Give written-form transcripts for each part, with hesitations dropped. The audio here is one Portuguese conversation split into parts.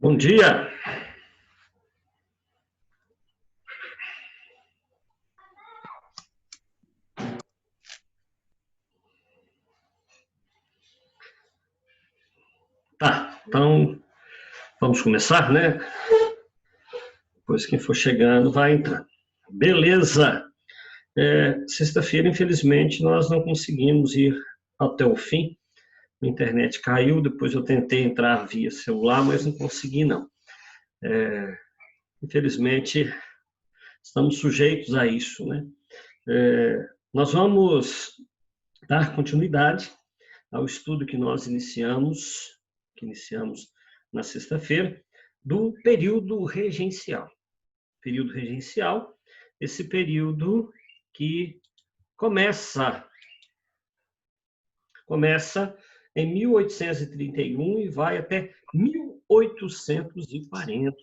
Bom dia. Tá, então vamos começar, né? Depois quem for chegando vai entrar. Beleza. Sexta-feira, infelizmente, nós não conseguimos ir até o fim. A internet caiu, depois eu tentei entrar via celular, mas não consegui, não. Infelizmente, estamos sujeitos a isso, né? Nós vamos dar continuidade ao estudo que nós iniciamos na sexta-feira, do período regencial. Período regencial, esse período que começa em 1831 e vai até 1840.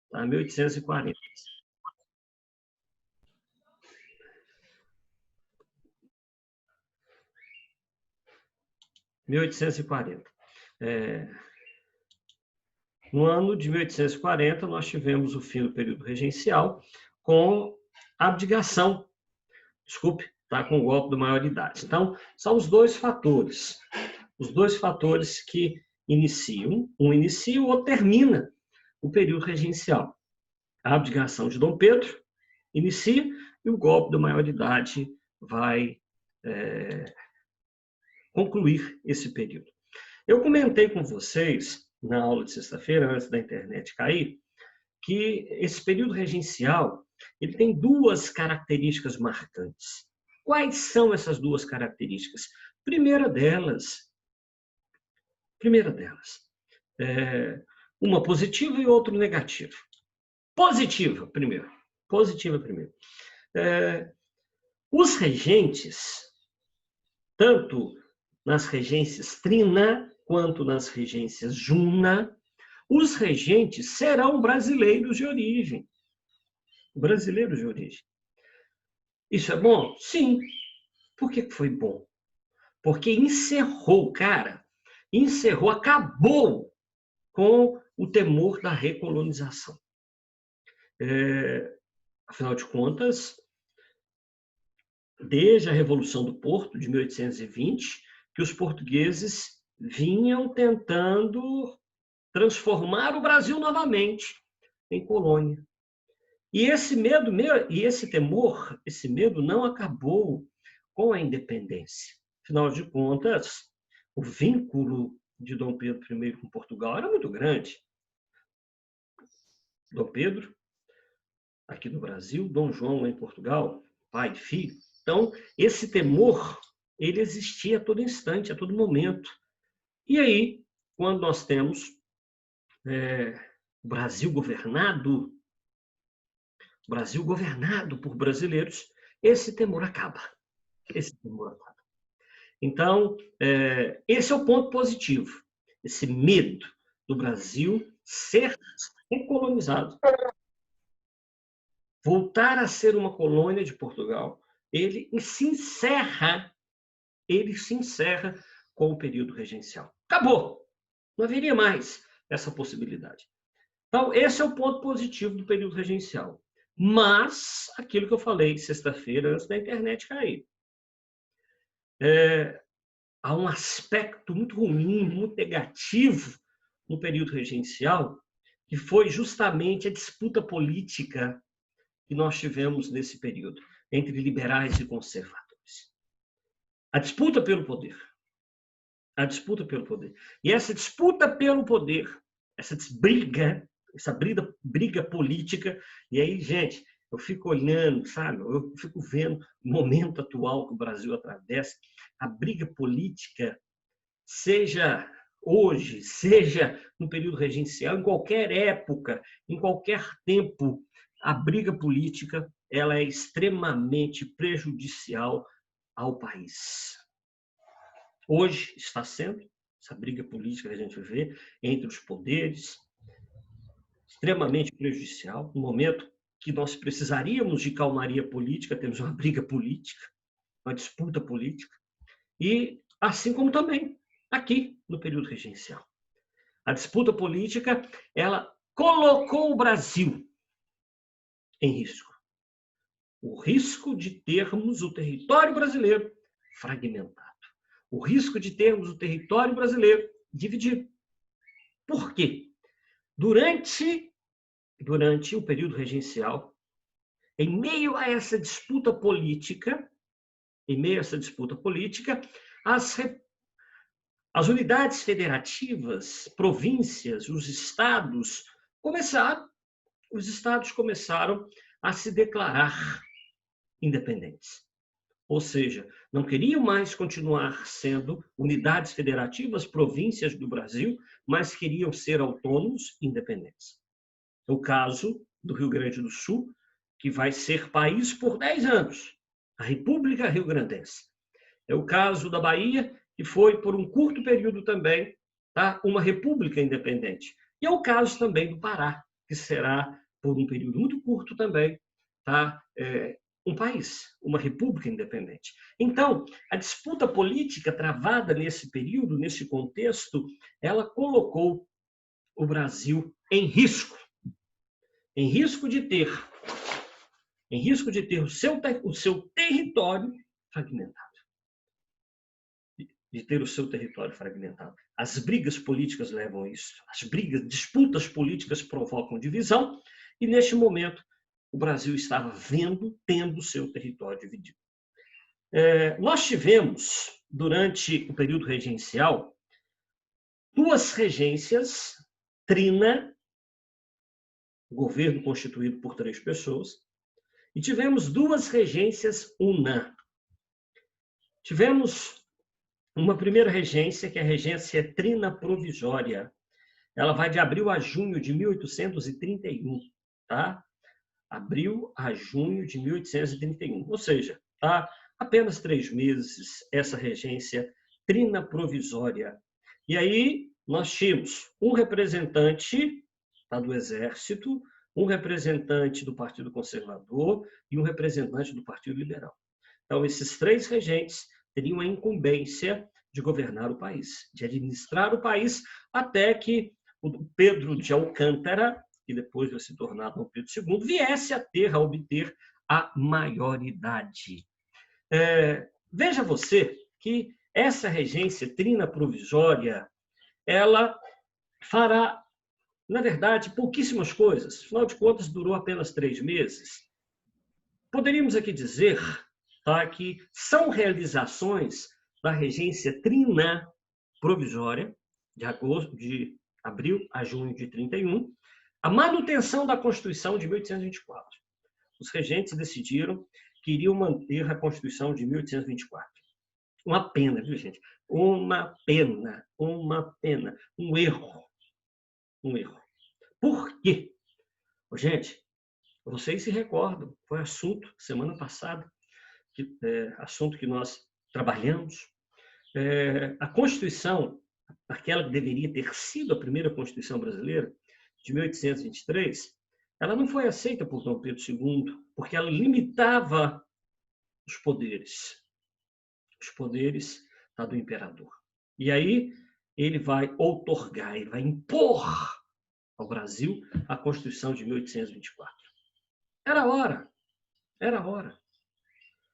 Tá? 1840. 1840. No ano de 1840, nós tivemos o fim do período regencial com abdicação, com o golpe da maioridade. Então, são os dois fatores que iniciam, um inicia, o outro termina o período regencial. A abdicação de Dom Pedro inicia e o golpe da maioridade vai concluir esse período. Eu comentei com vocês, na aula de sexta-feira, antes da internet cair, que esse período regencial ele tem duas características marcantes. Quais são essas duas características? Primeira delas, uma positiva e outra negativa. Positiva primeiro. Os regentes, tanto nas regências trina quanto nas regências juna, os regentes serão brasileiros de origem. Isso é bom? Sim. Por que foi bom? Porque acabou com o temor da recolonização. Afinal de contas, desde a Revolução do Porto, de 1820, que os portugueses vinham tentando transformar o Brasil novamente em colônia. E esse medo, esse medo não acabou com a independência. Afinal de contas, o vínculo de Dom Pedro I com Portugal era muito grande. Dom Pedro, aqui no Brasil, Dom João em Portugal, pai e filho. Então, esse temor, ele existia a todo instante, a todo momento. E aí, quando nós temos o Brasil governado por brasileiros, esse temor acaba. Então, esse é o ponto positivo. Esse medo do Brasil ser recolonizado. Voltar a ser uma colônia de Portugal, ele se encerra com o período regencial. Acabou! Não haveria mais essa possibilidade. Então, esse é o ponto positivo do período regencial. Mas, aquilo que eu falei sexta-feira, antes da internet cair. Há um aspecto muito ruim, muito negativo no período regencial, que foi justamente a disputa política que nós tivemos nesse período, entre liberais e conservadores. A disputa pelo poder. E essa disputa pelo poder, essa briga política, e aí, gente, eu fico olhando, sabe? Eu fico vendo o momento atual que o Brasil atravessa, a briga política, seja hoje, seja no período regencial, em qualquer época, em qualquer tempo, a briga política ela é extremamente prejudicial ao país. Hoje está sendo essa briga política que a gente vê entre os poderes, extremamente prejudicial, no momento que nós precisaríamos de calmaria política, temos uma briga política, uma disputa política, e assim como também aqui no período regencial. A disputa política, ela colocou o Brasil em risco. O risco de termos o território brasileiro fragmentado. O risco de termos o território brasileiro dividido. Por quê? Durante o período regencial, em meio a essa disputa política, as unidades federativas, províncias, os estados começaram a se declarar independentes. Ou seja, não queriam mais continuar sendo unidades federativas, províncias do Brasil, mas queriam ser autônomos, independentes. É o caso do Rio Grande do Sul, que vai ser país por 10 anos, a República Rio-Grandense. É o caso da Bahia, que foi por um curto período também, tá, uma república independente. E é o caso também do Pará, que será por um período muito curto também, tá, um país, uma república independente. Então, a disputa política travada nesse período, nesse contexto, ela colocou o Brasil em risco de ter o seu território fragmentado. As brigas políticas levam a isso. Disputas políticas provocam divisão, e neste momento o Brasil estava tendo seu território dividido. Nós tivemos, durante o período regencial, duas regências, trina, governo constituído por 3 pessoas, e tivemos duas regências una. Tivemos uma primeira regência, que é a regência trina provisória. Ela vai de abril a junho de 1831, tá? Abril a junho de 1831. Ou seja, tá? Apenas 3 meses essa regência trina provisória. E aí nós tínhamos um representante, tá, do Exército, um representante do Partido Conservador e um representante do Partido Liberal. Então, esses 3 regentes teriam a incumbência de governar o país, de administrar o país, até que o Pedro de Alcântara, que depois vai se tornar Dom Pedro II, viesse a obter a maioridade. Veja você que essa regência trina provisória, ela fará, na verdade, pouquíssimas coisas. Afinal de contas, durou apenas 3 meses. Poderíamos aqui dizer, tá, que são realizações da regência trina provisória, de abril a junho de 31, a manutenção da Constituição de 1824. Os regentes decidiram que iriam manter a Constituição de 1824. Uma pena, viu, gente? Uma pena. Um erro. Por quê? Gente, vocês se recordam, foi assunto semana passada, assunto que nós trabalhamos. A Constituição, aquela que deveria ter sido a primeira Constituição brasileira, de 1823, ela não foi aceita por Dom Pedro II, porque ela limitava os poderes do imperador. E aí ele vai outorgar, ele vai impor ao Brasil a Constituição de 1824. Era hora.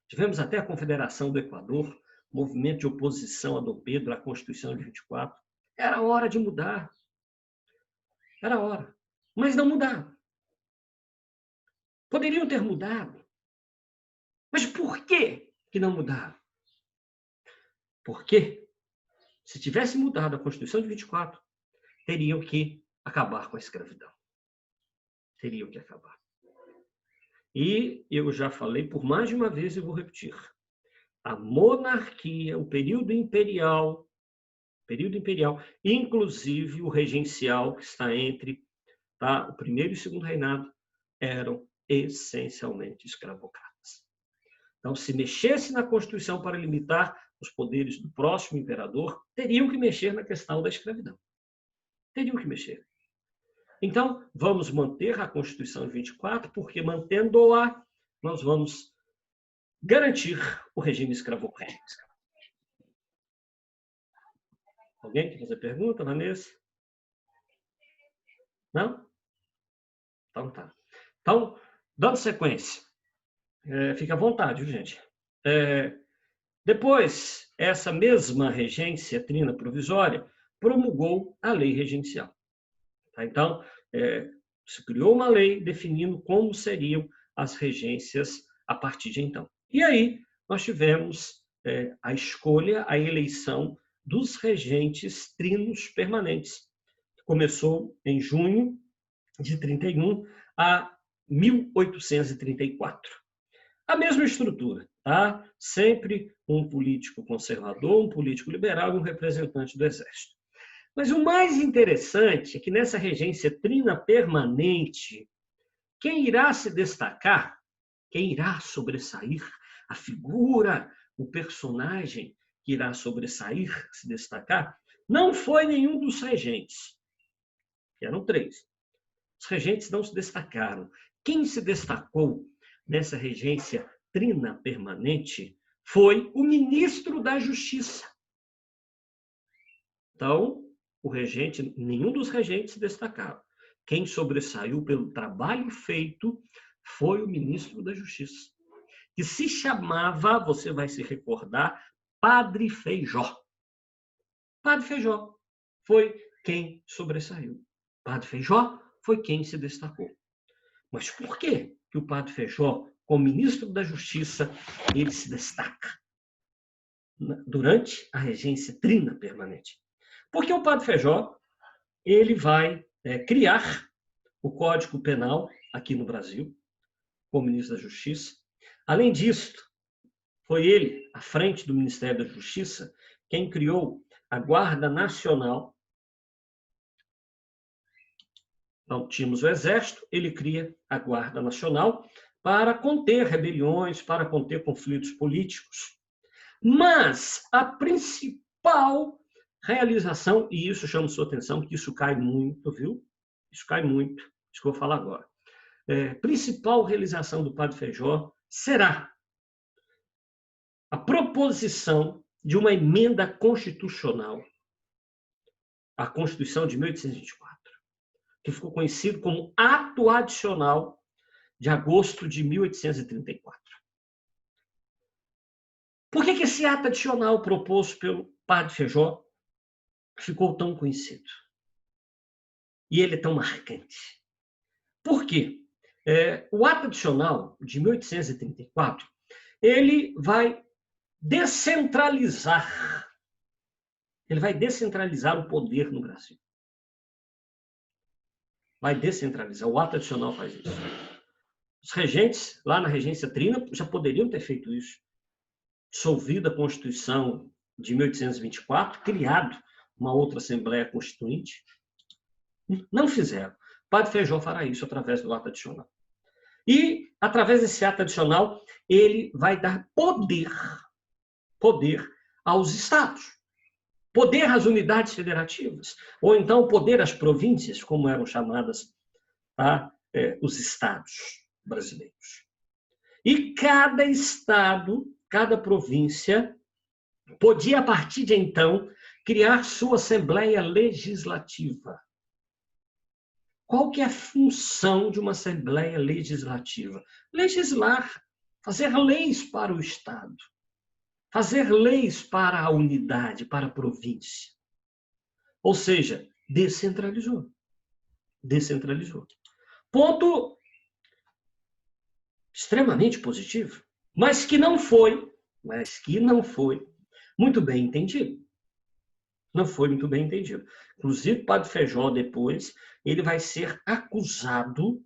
Tivemos até a Confederação do Equador, movimento de oposição a Dom Pedro, à Constituição de 24. Era hora de mudar. Era hora. Mas não mudaram. Poderiam ter mudado. Mas por que não mudaram? Porque, se tivesse mudado a Constituição de 24, teriam que acabar com a escravidão. Teriam que acabar. E eu já falei por mais de uma vez e vou repetir. A monarquia, o período imperial, inclusive o regencial, que está entre, tá, o primeiro e o segundo reinado, eram essencialmente escravocratas. Então, se mexesse na Constituição para limitar os poderes do próximo imperador, teriam que mexer na questão da escravidão. Teriam que mexer. Então, vamos manter a Constituição de 24, porque mantendo-a, nós vamos garantir o regime escravocrata. Alguém quer fazer pergunta, Vanessa? Não? Então tá. Então, dando sequência, fica à vontade, viu, gente? Depois, essa mesma regência trina provisória promulgou a lei regencial. Tá? Então, se criou uma lei definindo como seriam as regências a partir de então. E aí, nós tivemos a escolha, a eleição dos regentes trinos permanentes, que começou em junho de 31 a 1834. A mesma estrutura, tá? Sempre um político conservador, um político liberal e um representante do Exército. Mas o mais interessante é que nessa regência trina permanente, quem irá se destacar, quem irá sobressair, a figura, o personagem que irá sobressair, se destacar, não foi nenhum dos regentes, que eram 3. Os regentes não se destacaram. Quem se destacou nessa regência trina permanente foi o ministro da Justiça. Então, nenhum dos regentes se destacaram. Quem sobressaiu pelo trabalho feito foi o ministro da Justiça, que se chamava, você vai se recordar, Padre Feijó. Padre Feijó foi quem sobressaiu. Padre Feijó foi quem se destacou. Mas por que o Padre Feijó, como ministro da Justiça, ele se destaca durante a regência trina permanente? Porque o Padre Feijó ele vai criar o Código Penal aqui no Brasil, como ministro da Justiça. Além disso, foi ele, à frente do Ministério da Justiça, quem criou a Guarda Nacional. Então, tínhamos o Exército, ele cria a Guarda Nacional para conter rebeliões, para conter conflitos políticos. Mas a principal realização, e isso chama sua atenção, que isso cai muito, viu? Isso cai muito, isso que eu vou falar agora. Principal realização do Padre Feijó será a proposição de uma emenda constitucional à Constituição de 1824, que ficou conhecido como Ato Adicional de agosto de 1834. Por que esse ato adicional proposto pelo Padre Feijó ficou tão conhecido? E ele é tão marcante? Por quê? O ato adicional de 1834, ele vai descentralizar o poder no Brasil. Vai descentralizar. O ato adicional faz isso. Os regentes, lá na regência trina, já poderiam ter feito isso. Dissolvida a Constituição de 1824, criado uma outra Assembleia Constituinte. Não fizeram. O Padre Feijó fará isso através do ato adicional. E, através desse ato adicional, ele vai dar poder aos estados, poder às unidades federativas, ou então poder às províncias, como eram chamadas os estados brasileiros. E cada estado, cada província, podia, a partir de então, criar sua Assembleia Legislativa. Qual que é a função de uma Assembleia Legislativa? Legislar, fazer leis para o Estado, fazer leis para a unidade, para a província. Ou seja, descentralizou. Descentralizou. Ponto extremamente positivo, mas que não foi muito bem entendido. Não foi muito bem entendido. Inclusive, o Padre Feijó, depois, ele vai ser acusado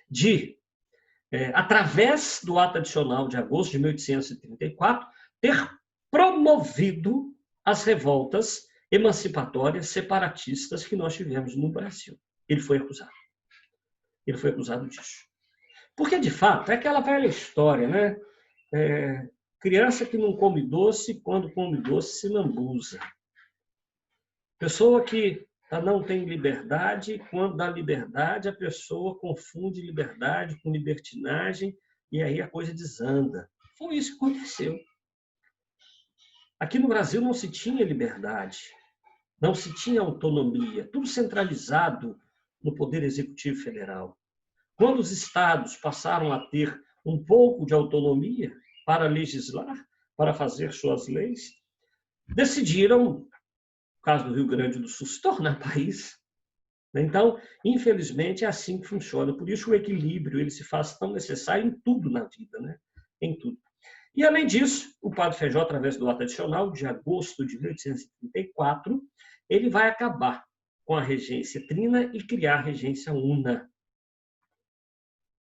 de, através do ato adicional de agosto de 1834, ter promovido as revoltas emancipatórias separatistas que nós tivemos no Brasil. Ele foi acusado. Ele foi acusado disso. Porque, de fato, é aquela velha história, né? Criança que não come doce, quando come doce, se lambuza. Pessoa que não tem liberdade, quando dá liberdade, a pessoa confunde liberdade com libertinagem e aí a coisa desanda. Foi isso que aconteceu. Aqui no Brasil não se tinha liberdade. não se tinha autonomia, tudo centralizado no Poder Executivo Federal. Quando os estados passaram a ter um pouco de autonomia para legislar, para fazer suas leis, decidiram, no caso do Rio Grande do Sul, se tornar país. Então, infelizmente, é assim que funciona. Por isso o equilíbrio ele se faz tão necessário em tudo na vida, né? Em tudo. E, além disso, o Padre Feijó, através do ato adicional de agosto de 1834, ele vai acabar com a regência trina e criar a regência una.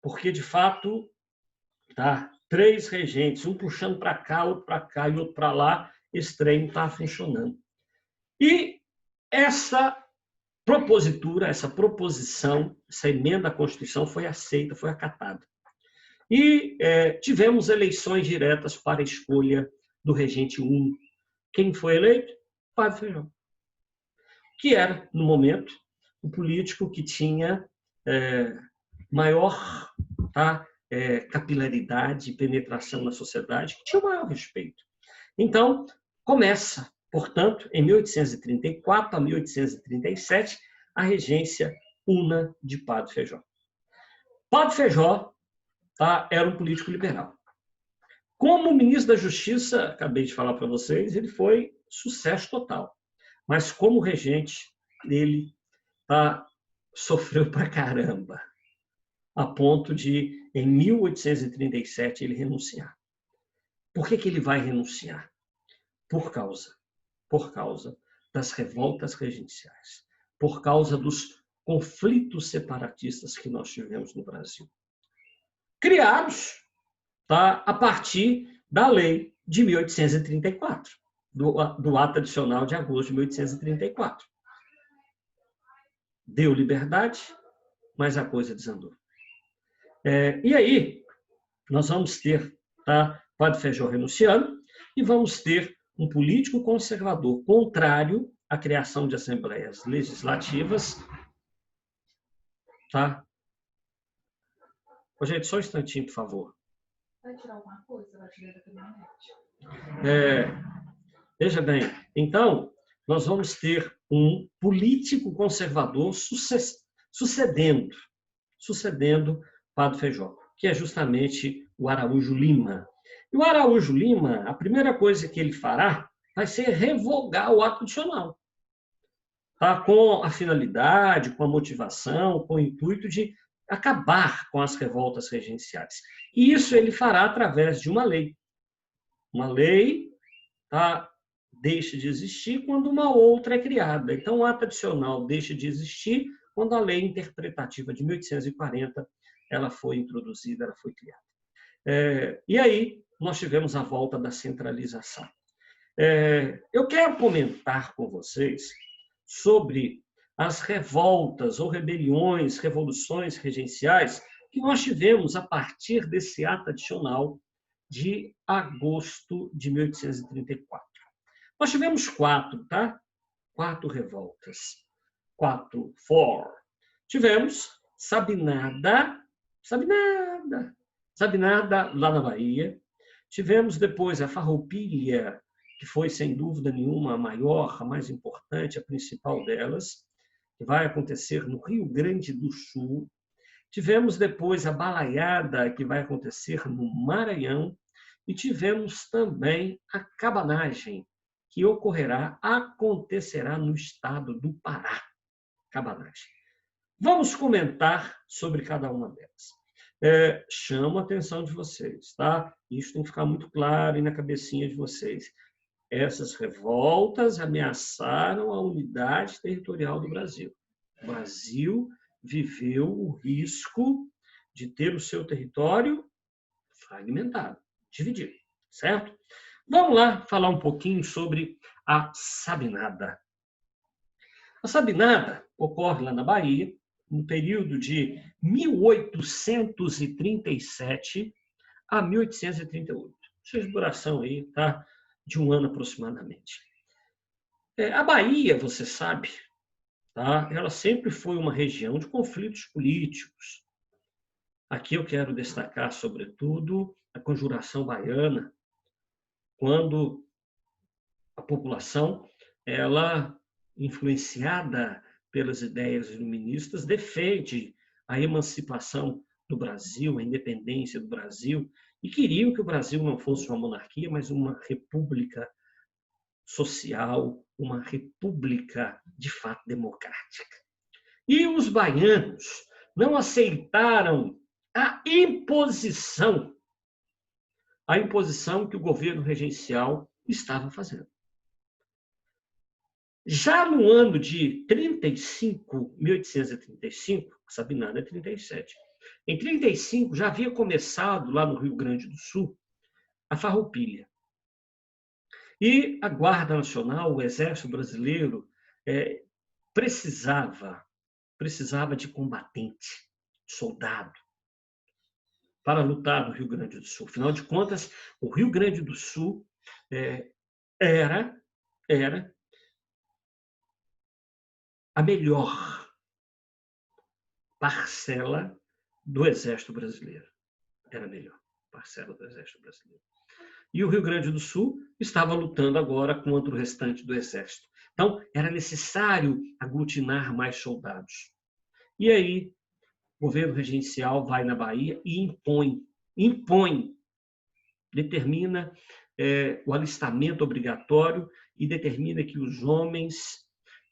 Porque, de fato, tá, 3 regentes, um puxando para cá, outro para cá e outro para lá, esse trem não está funcionando. E essa propositura, essa proposição, essa emenda à Constituição foi aceita, foi acatada. E tivemos eleições diretas para a escolha do regente único. Quem foi eleito? Padre Feijó, que era, no momento, o político que tinha maior capilaridade e penetração na sociedade, que tinha o maior respeito. Então, começa, portanto, em 1834 a 1837, a regência una de Padre Feijó. Padre Feijó era um político liberal. Como ministro da Justiça, acabei de falar para vocês, ele foi sucesso total. Mas como regente, ele sofreu pra caramba, a ponto de, em 1837, ele renunciar. Por que ele vai renunciar? Por causa das revoltas regenciais, por causa dos conflitos separatistas que nós tivemos no Brasil, criados a partir da lei de 1834, do ato adicional de agosto de 1834. Deu liberdade, mas a coisa desandou. E aí, nós vamos ter Padre Feijó renunciando e vamos ter um político conservador contrário à criação de assembleias legislativas. Ô, gente, só um instantinho, por favor. Vai tirar alguma coisa? Vai tirar da caminhonete. Veja bem, então, nós vamos ter um político conservador sucedendo Padre Feijó, que é justamente o Araújo Lima. E o Araújo Lima, a primeira coisa que ele fará vai ser revogar o ato adicional, com a finalidade, com a motivação, com o intuito de acabar com as revoltas regenciais. E isso ele fará através de uma lei. Uma lei deixa de existir quando uma outra é criada. Então, o ato adicional deixa de existir quando a lei interpretativa de 1840 ela foi introduzida, ela foi criada. E aí, nós tivemos a volta da centralização. Eu quero comentar com vocês sobre as revoltas ou rebeliões, revoluções regenciais que nós tivemos a partir desse ato adicional de agosto de 1834. Nós tivemos 4, 4 revoltas. 4. Tivemos Sabinada lá na Bahia. Tivemos depois a Farroupilha, que foi, sem dúvida nenhuma, a maior, a mais importante, a principal delas, que vai acontecer no Rio Grande do Sul. Tivemos depois a Balaiada, que vai acontecer no Maranhão. E tivemos também a Cabanagem, que acontecerá no estado do Pará. Cabanagem. Vamos comentar sobre cada uma delas. Chamo a atenção de vocês, Isso tem que ficar muito claro e na cabecinha de vocês. Essas revoltas ameaçaram a unidade territorial do Brasil. O Brasil viveu o risco de ter o seu território fragmentado, dividido, certo? Vamos lá falar um pouquinho sobre a Sabinada. A Sabinada ocorre lá na Bahia, no período de 1837 a 1838. Essa duração aí, de um ano aproximadamente. A Bahia, você sabe, ela sempre foi uma região de conflitos políticos. Aqui eu quero destacar, sobretudo, a Conjuração Baiana, quando a população ela influenciada pelas ideias iluministas, defende a emancipação do Brasil, a independência do Brasil, e queriam que o Brasil não fosse uma monarquia, mas uma república social, uma república de fato democrática. E os baianos não aceitaram a imposição que o governo regencial estava fazendo. Já no ano de 1835, Sabinada é 37, em 35 já havia começado lá no Rio Grande do Sul a Farroupilha. E a Guarda Nacional, o Exército Brasileiro, precisava de combatente, de soldado, para lutar no Rio Grande do Sul. Afinal de contas, o Rio Grande do Sul era a melhor parcela do Exército Brasileiro. Era a melhor parcela do Exército Brasileiro. E o Rio Grande do Sul estava lutando agora contra o restante do Exército. Então, era necessário aglutinar mais soldados. E aí, o governo regencial vai na Bahia e determina o alistamento obrigatório e determina que os homens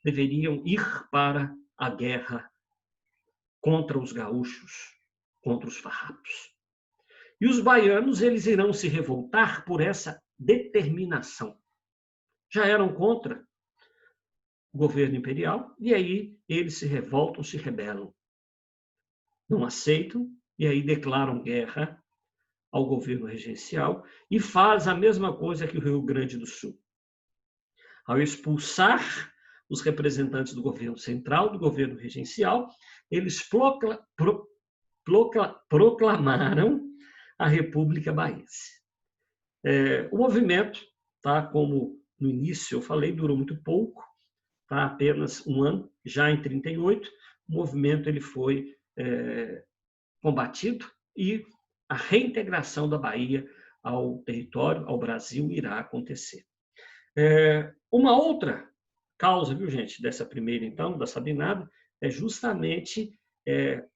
deveriam ir para a guerra contra os gaúchos, contra os farrapos. E os baianos, eles irão se revoltar por essa determinação. Já eram contra o governo imperial, e aí eles se revoltam, se rebelam. Não aceitam, e aí declaram guerra ao governo regencial e faz a mesma coisa que o Rio Grande do Sul. Ao expulsar os representantes do governo central, do governo regencial, eles proclamaram a República Baense. O movimento, tá, como no início eu falei, durou muito pouco, tá, apenas um ano. Já em 38, o movimento ele foi combatido e a reintegração da Bahia ao território, ao Brasil, irá acontecer. Uma outra causa, viu, gente, dessa primeira, então, da Sabinada, é justamente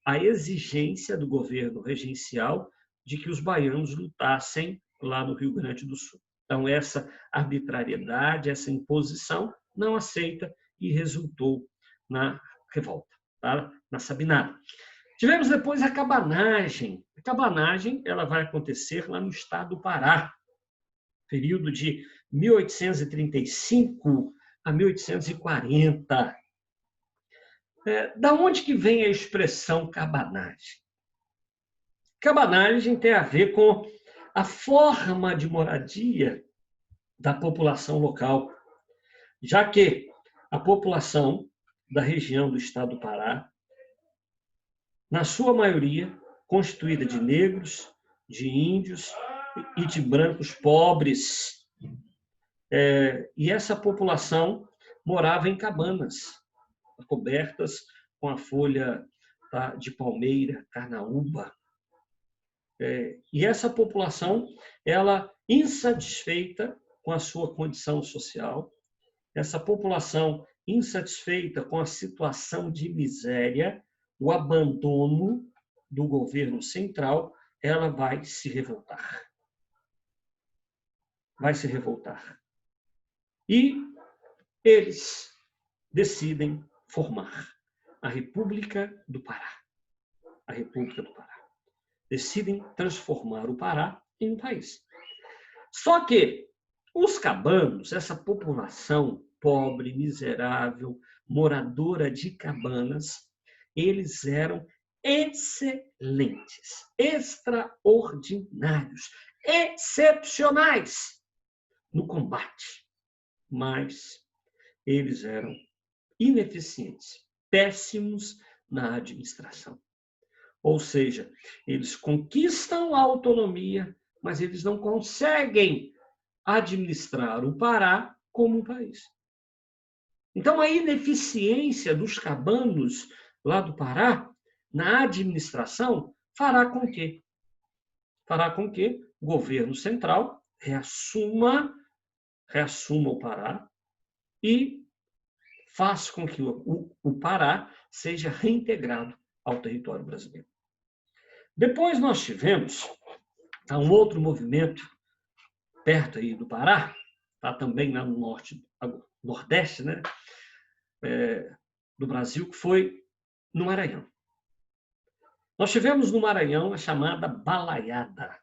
a exigência do governo regencial de que os baianos lutassem lá no Rio Grande do Sul. Então, essa arbitrariedade, essa imposição, não aceita e resultou na revolta, tá? Na Sabinada. Tivemos depois a cabanagem. A cabanagem ela vai acontecer lá no estado do Pará, período de 1835 a 1840. Da onde que vem a expressão cabanagem? Cabanagem tem a ver com a forma de moradia da população local, já que a população da região do estado do Pará, na sua maioria, constituída de negros, de índios e de brancos pobres. E essa população morava em cabanas, cobertas com a folha, tá, de palmeira, carnaúba. E essa população, ela insatisfeita com a sua condição social, essa população insatisfeita com a situação de miséria, o abandono do governo central, ela vai se revoltar. Vai se revoltar. E eles decidem formar a República do Pará. A República do Pará. Decidem transformar o Pará em um país. Só que os cabanos, essa população pobre, miserável, moradora de cabanas, eles eram excelentes, extraordinários, excepcionais no combate. Mas eles eram ineficientes, péssimos na administração. Ou seja, eles conquistam a autonomia, mas eles não conseguem administrar o Pará como um país. Então, a ineficiência dos cabanos lá do Pará, na administração, fará com que o governo central reassuma o Pará e faz com que o Pará seja reintegrado ao território brasileiro. Depois nós tivemos um outro movimento perto aí do Pará, também lá no norte, nordeste, né, do Brasil, que foi no Maranhão. Nós tivemos no Maranhão a chamada Balaiada.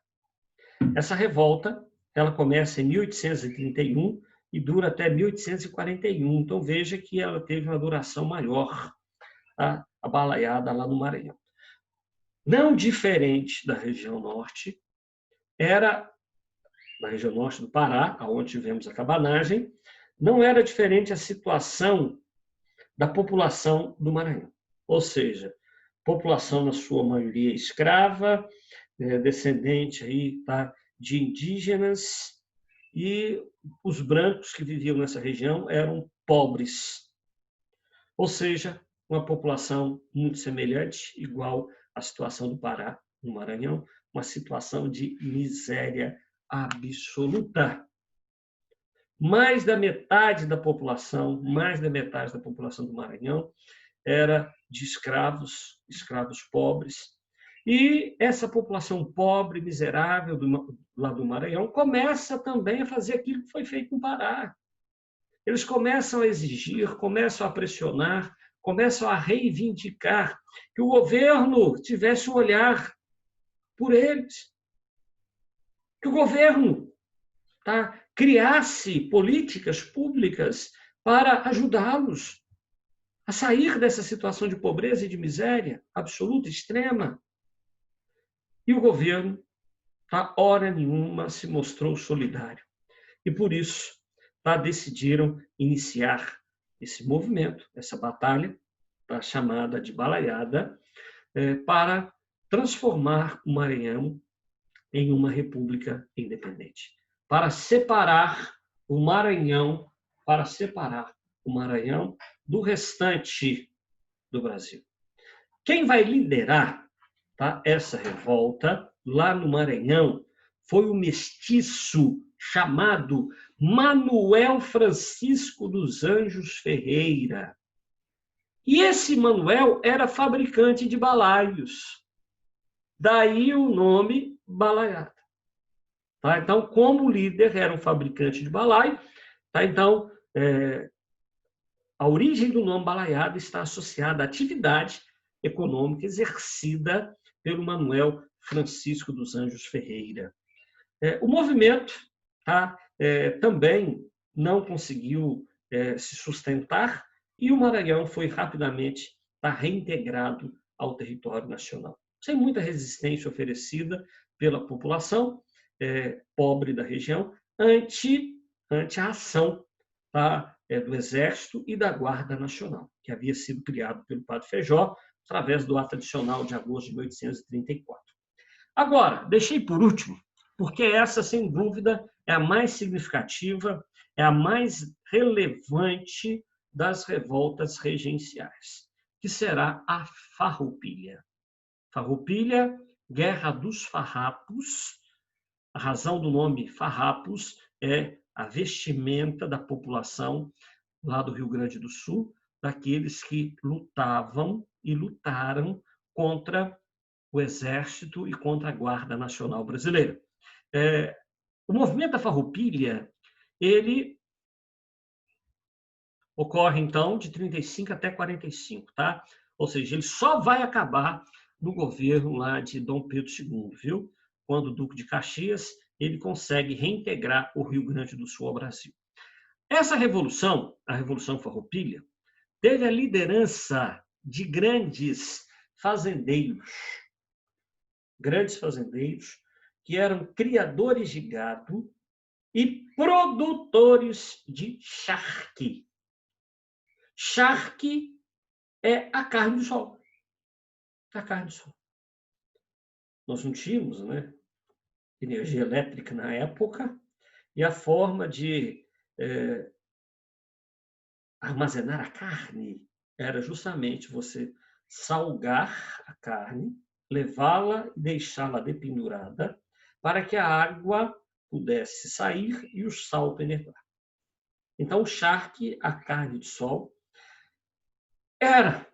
Essa revolta, ela começa em 1831 e dura até 1841. Então veja que ela teve uma duração maior, a Balaiada lá no Maranhão. Não diferente da região norte, era na região norte do Pará, onde tivemos a cabanagem, não era diferente a situação da população do Maranhão. Ou seja, população na sua maioria escrava, descendente aí, de indígenas, e os brancos que viviam nessa região eram pobres. Ou seja, uma população muito semelhante, igual à situação do Pará, no Maranhão, uma situação de miséria absoluta. Mais da metade da população do Maranhão era de escravos pobres. E essa população pobre, miserável lá do Maranhão, começa também a fazer aquilo que foi feito no Pará. Eles começam a exigir, começam a pressionar, começam a reivindicar que o governo tivesse um olhar por eles. Que o governo criasse políticas públicas para ajudá-los a sair dessa situação de pobreza e de miséria absoluta, extrema. E o governo, hora nenhuma, se mostrou solidário. E por isso, decidiram iniciar esse movimento, essa batalha, chamada de Balaiada, para transformar o Maranhão em uma república independente, para separar o Maranhão do restante do Brasil. Quem vai liderar essa revolta lá no Maranhão foi o mestiço chamado Manuel Francisco dos Anjos Ferreira. E esse Manuel era fabricante de balaios. Daí o nome Balaiada. Então, como líder era um fabricante de balaio, então a origem do nome Balaiada está associada à atividade econômica exercida pelo Manuel Francisco dos Anjos Ferreira. O movimento também não conseguiu se sustentar e o Maranhão foi rapidamente reintegrado ao território nacional, sem muita resistência oferecida pela população pobre da região ante a ação do Exército e da Guarda Nacional, que havia sido criado pelo Padre Feijó através do Ato Adicional de agosto de 1834. Agora, deixei por último, porque essa, sem dúvida, é a mais significativa, é a mais relevante das revoltas regenciais, que será a Farroupilha. Farroupilha, Guerra dos Farrapos. A razão do nome Farrapos é a vestimenta da população lá do Rio Grande do Sul, daqueles que lutavam e lutaram contra o Exército e contra a Guarda Nacional Brasileira. O movimento da Farroupilha, ele ocorre, então, de 35 até 45, Ou seja, ele só vai acabar no governo lá de Dom Pedro II, viu? Quando o Duque de Caxias, ele consegue reintegrar o Rio Grande do Sul ao Brasil. Essa revolução, a Revolução Farroupilha, teve a liderança de grandes fazendeiros que eram criadores de gado e produtores de charque. Charque é a carne do sol. A carne do sol. Nós não tínhamos, energia elétrica na época, e a forma de armazenar a carne era justamente você salgar a carne, levá-la e deixá-la dependurada para que a água pudesse sair e o sal penetrar. Então, o charque, a carne de sol, era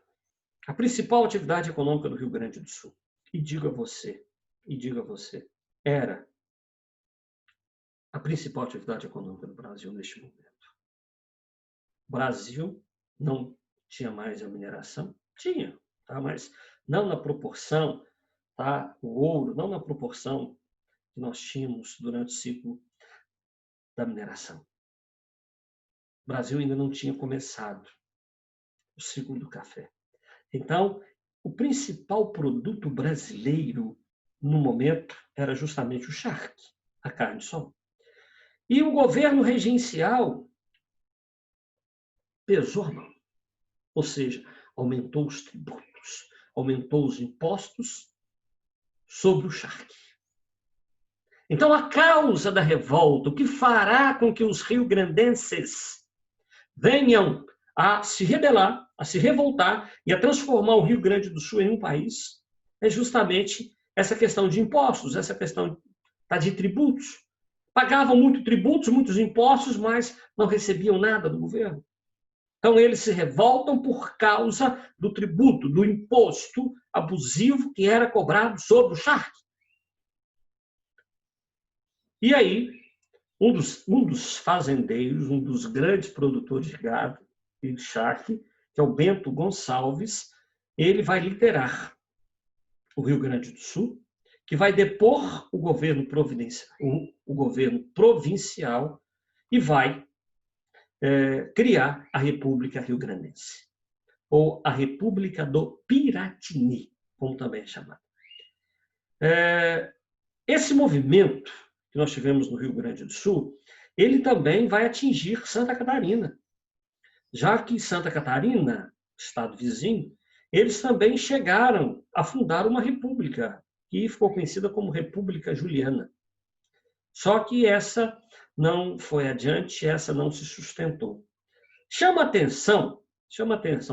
a principal atividade econômica do Rio Grande do Sul. E diga você, era a principal atividade econômica do Brasil neste momento. O Brasil não tinha mais a mineração? Tinha, tá? Mas não na proporção, tá? O ouro, não na proporção que nós tínhamos durante o ciclo da mineração. O Brasil ainda não tinha começado o ciclo do café. Então, o principal produto brasileiro no momento era justamente o charque, a carne de sol. E o governo regencial pesou a mão, ou seja, aumentou os tributos, aumentou os impostos sobre o charque. Então, a causa da revolta, o que fará com que os rio-grandenses venham a se rebelar, a se revoltar e a transformar o Rio Grande do Sul em um país, é justamente essa questão de impostos, essa questão de tributos. Pagavam muito tributos, muitos impostos, mas não recebiam nada do governo. Então, eles se revoltam por causa do tributo, do imposto abusivo que era cobrado sobre o charque. E aí, um dos fazendeiros, um dos grandes produtores de gado e de charque, que é o Bento Gonçalves, ele vai liderar o Rio Grande do Sul, que vai depor o governo provincial e vai criar a República Rio-Grandense, ou a República do Piratini, como também é chamada. Esse movimento que nós tivemos no Rio Grande do Sul, ele também vai atingir Santa Catarina, já que Santa Catarina, estado vizinho, eles também chegaram a fundar uma república, que ficou conhecida como República Juliana. Só que essa não foi adiante, essa não se sustentou. Chama a atenção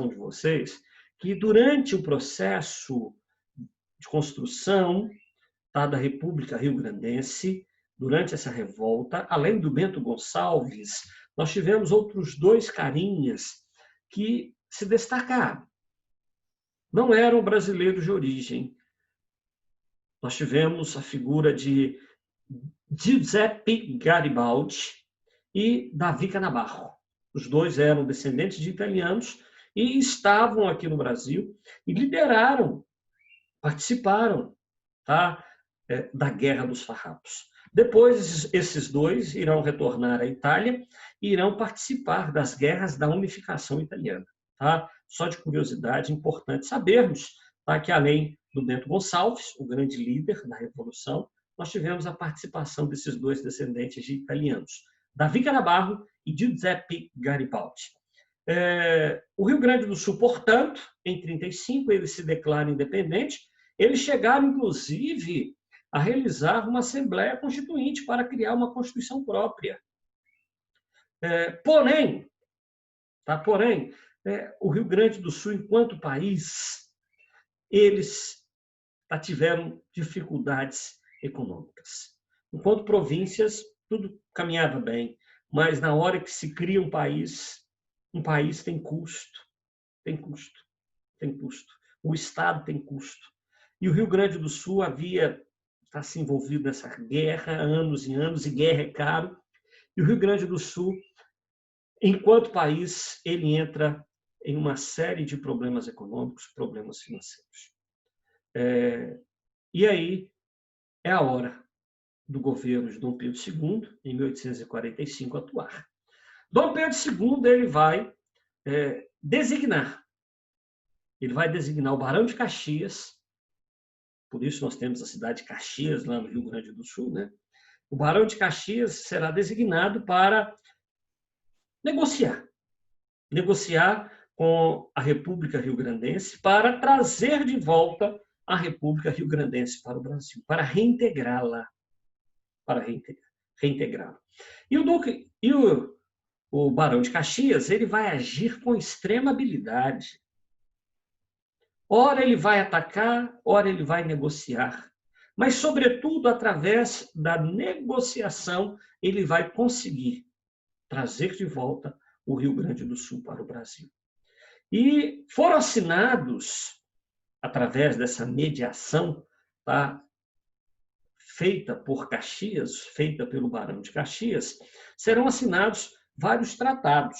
de vocês, que durante o processo de construção da República Rio-Grandense, durante essa revolta, além do Bento Gonçalves, nós tivemos outros dois carinhas que se destacaram. Não eram brasileiros de origem. Nós tivemos a figura de Giuseppe Garibaldi e Davi Canabarro. Os dois eram descendentes de italianos e estavam aqui no Brasil e lideraram, participaram, da Guerra dos Farrapos. Depois, esses dois irão retornar à Itália e irão participar das guerras da unificação italiana. Só de curiosidade, importante sabermos que, além do Bento Gonçalves, o grande líder da Revolução, nós tivemos a participação desses dois descendentes de italianos, Davi Canabarro e Giuseppe Garibaldi. O Rio Grande do Sul, portanto, em 1935, ele se declara independente. Eles chegaram, inclusive, a realizar uma Assembleia Constituinte para criar uma Constituição própria. Porém, o Rio Grande do Sul, enquanto país, eles tiveram dificuldades econômicas. Enquanto províncias, tudo caminhava bem, mas na hora que se cria um país tem custo, tem custo. O Estado tem custo. E o Rio Grande do Sul está se envolvido nessa guerra há anos e anos, e guerra é caro. E o Rio Grande do Sul, enquanto país, ele entra em uma série de problemas econômicos, problemas financeiros. E aí é a hora do governo de Dom Pedro II, em 1845, atuar. Dom Pedro II ele vai designar o Barão de Caxias. Por isso nós temos a cidade de Caxias, lá no Rio Grande do Sul, né? O Barão de Caxias será designado para negociar com a República Rio-Grandense para trazer de volta a República Rio-Grandense para o Brasil, para reintegrá-la. E o Barão de Caxias ele vai agir com extrema habilidade. Ora ele vai atacar, ora ele vai negociar. Mas, sobretudo, através da negociação, ele vai conseguir trazer de volta o Rio Grande do Sul para o Brasil. E foram assinados, através dessa mediação, tá, feita por Caxias, feita pelo Barão de Caxias, serão assinados vários tratados,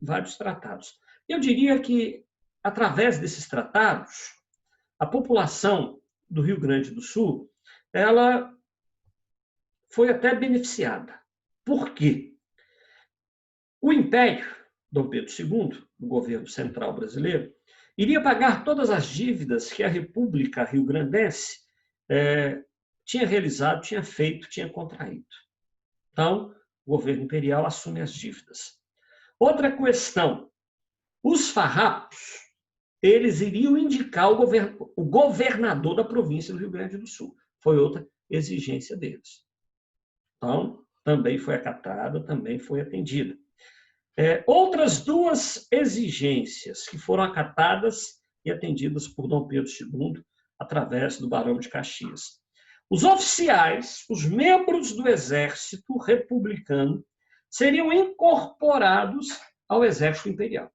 vários tratados. Eu diria que, através desses tratados, a população do Rio Grande do Sul, ela foi até beneficiada. Por quê? O Império, Dom Pedro II, o governo central brasileiro, iria pagar todas as dívidas que a República Rio-Grandense tinha realizado, tinha feito, tinha contraído. Então, o governo imperial assume as dívidas. Outra questão, os farrapos, eles iriam indicar o governador da província do Rio Grande do Sul. Foi outra exigência deles. Então, também foi acatada, também foi atendida. Outras duas exigências que foram acatadas e atendidas por Dom Pedro II através do Barão de Caxias. Os oficiais, os membros do exército republicano, seriam incorporados ao exército imperial.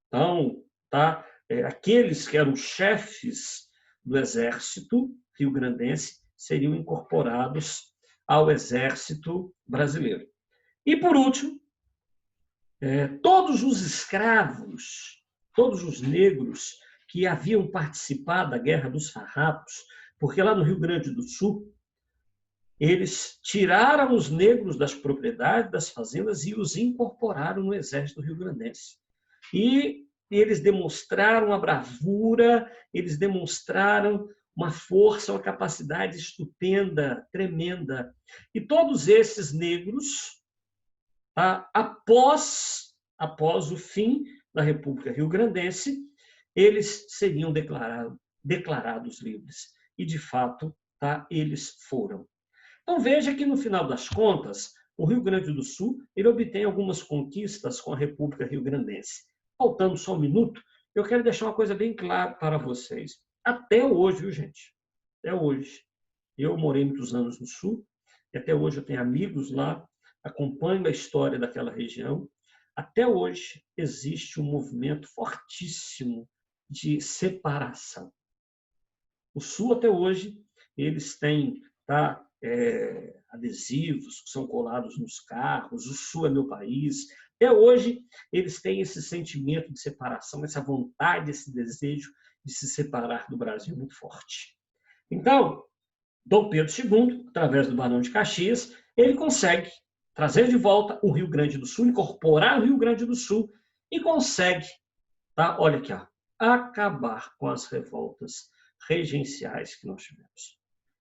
Então, tá, aqueles que eram chefes do exército rio-grandense seriam incorporados ao exército brasileiro. E, por último, todos os escravos, todos os negros que haviam participado da Guerra dos Farrapos, porque lá no Rio Grande do Sul, eles tiraram os negros das propriedades, das fazendas e os incorporaram no exército rio-grandense. E eles demonstraram a bravura, eles demonstraram uma força, uma capacidade estupenda, tremenda. E todos esses negros, após o fim da República Rio-Grandense, eles seriam declarados livres. E, de fato, eles foram. Então, veja que, no final das contas, o Rio Grande do Sul ele obtém algumas conquistas com a República Rio-Grandense. Faltando só um minuto, eu quero deixar uma coisa bem clara para vocês. Até hoje, viu, gente? Até hoje. Eu morei muitos anos no Sul, e até hoje eu tenho amigos lá, acompanho a história daquela região. Até hoje existe um movimento fortíssimo de separação. O Sul, até hoje, eles têm adesivos que são colados nos carros, o Sul é meu país. Até hoje, eles têm esse sentimento de separação, essa vontade, esse desejo de se separar do Brasil muito forte. Então, Dom Pedro II, através do Barão de Caxias, ele consegue trazer de volta o Rio Grande do Sul, incorporar o Rio Grande do Sul e consegue, olha aqui, acabar com as revoltas regenciais que nós tivemos.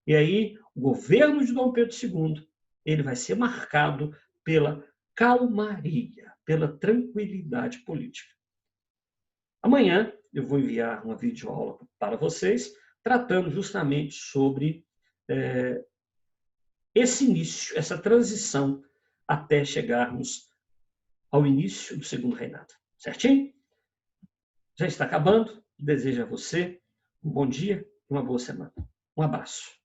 E aí, o governo de Dom Pedro II, ele vai ser marcado pela calmaria, pela tranquilidade política. Amanhã eu vou enviar uma videoaula para vocês, tratando justamente sobre esse início, essa transição, até chegarmos ao início do segundo reinado. Certinho? Já está acabando. Desejo a você um bom dia e uma boa semana. Um abraço.